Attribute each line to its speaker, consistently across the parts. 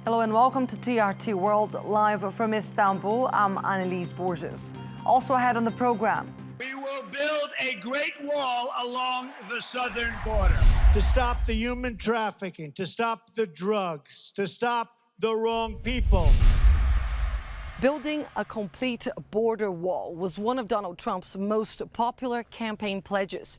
Speaker 1: Hello and welcome to TRT World, live from Istanbul. I'm Anelise Borges. Also ahead on the program.
Speaker 2: We will build a great wall along the southern border. To stop the human trafficking, to stop the drugs, to stop the wrong people.
Speaker 1: Building a complete border wall was one of Donald Trump's most popular campaign pledges.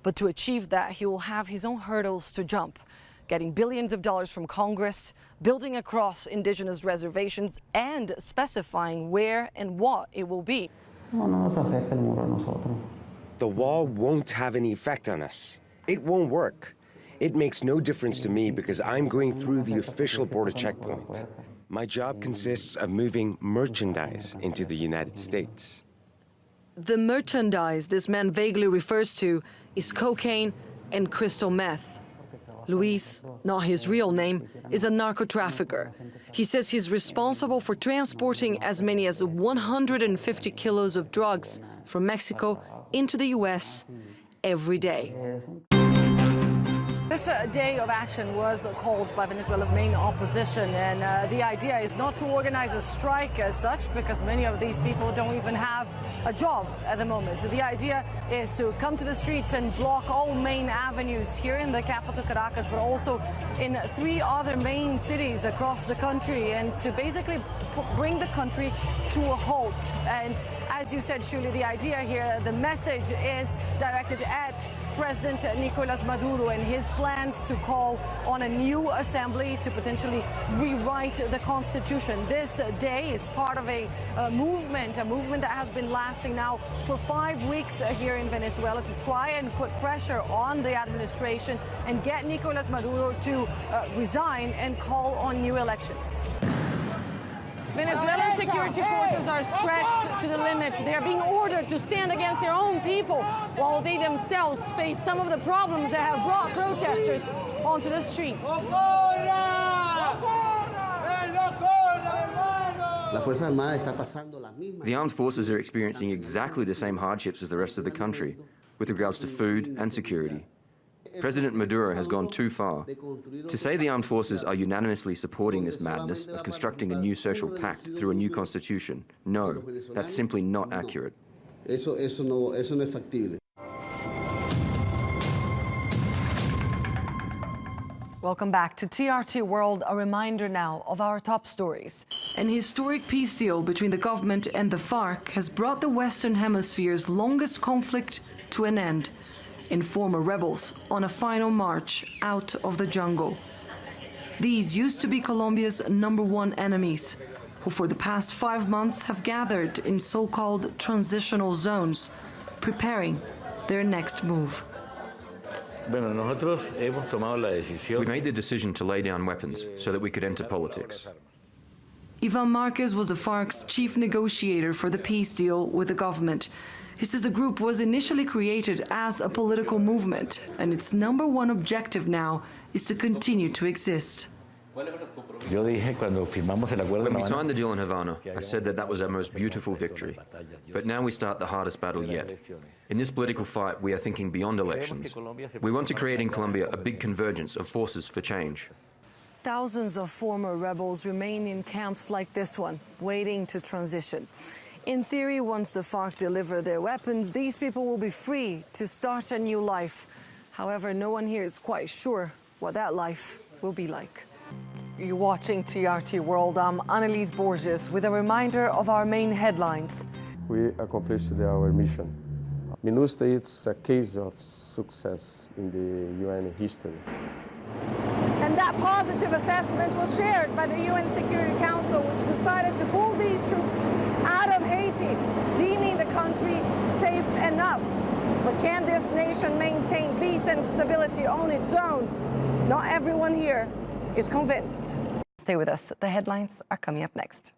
Speaker 1: But to achieve that, he will have his own hurdles to jump. Getting billions of dollars from Congress, building across indigenous reservations, and specifying where and what it will be.
Speaker 3: The wall won't have any effect on us. It won't work. It makes no difference to me because I'm going through the official border checkpoint. My job consists of moving merchandise into the United States.
Speaker 1: The merchandise this man vaguely refers to is cocaine and crystal meth. Luis, not his real name, is a narco-trafficker. He says he's responsible for transporting as many as 150 kilos of drugs from Mexico into the U.S. every day. This day of action was called by Venezuela's main opposition, and the idea is not to organize a strike as such, because many of these people don't even have a job at the moment. So the idea is to come to the streets and block all main avenues here in the capital, Caracas, but also in 3 other main cities across the country, and to basically bring the country to a halt. And as you said, Shuli, the idea here, the message is directed at President Nicolas Maduro and his plans to call on a new assembly to potentially rewrite the constitution. This day is part of a movement that has been lasting now for 5 weeks here in Venezuela to try and put pressure on the administration and get Nicolas Maduro to resign and call on new elections. Venezuelan security forces are stretched to the limit. They are being ordered to stand against their own people, while they themselves face some of the problems that have brought protesters onto the streets.
Speaker 4: The armed forces are experiencing exactly the same hardships as the rest of the country, with regards to food and security. President Maduro has gone too far. To say the armed forces are unanimously supporting this madness of constructing a new social pact through a new constitution, no, that's simply not accurate.
Speaker 1: Welcome back to TRT World. A reminder now of our top stories. An historic peace deal between the government and the FARC has brought the Western Hemisphere's longest conflict to an end, and former rebels on a final march out of the jungle. These used to be Colombia's #1 enemies, who for the past 5 months have gathered in so-called transitional zones, preparing their next move.
Speaker 4: We made the decision to lay down weapons so that we could enter politics.
Speaker 1: Ivan Marquez was the FARC's chief negotiator for the peace deal with the government. He says the group was initially created as a political movement, and its #1 objective now is to continue to exist.
Speaker 4: When we signed the deal in Havana, I said that was our most beautiful victory. But now we start the hardest battle yet. In this political fight, we are thinking beyond elections. We want to create in Colombia a big convergence of forces for change.
Speaker 1: Thousands of former rebels remain in camps like this one, waiting to transition. In theory, once the FARC deliver their weapons, these people will be free to start a new life. However, no one here is quite sure what that life will be like. You're watching TRT World. I'm Anelise Borges with a reminder of our main headlines.
Speaker 5: We accomplished our mission. MINUSTA is a case of success in the UN history.
Speaker 1: And that positive assessment was shared by the UN Security Council, which decided to pull these troops out of Haiti, deeming the country safe enough. But can this nation maintain peace and stability on its own? Not everyone here is convinced. Stay with us. The headlines are coming up next.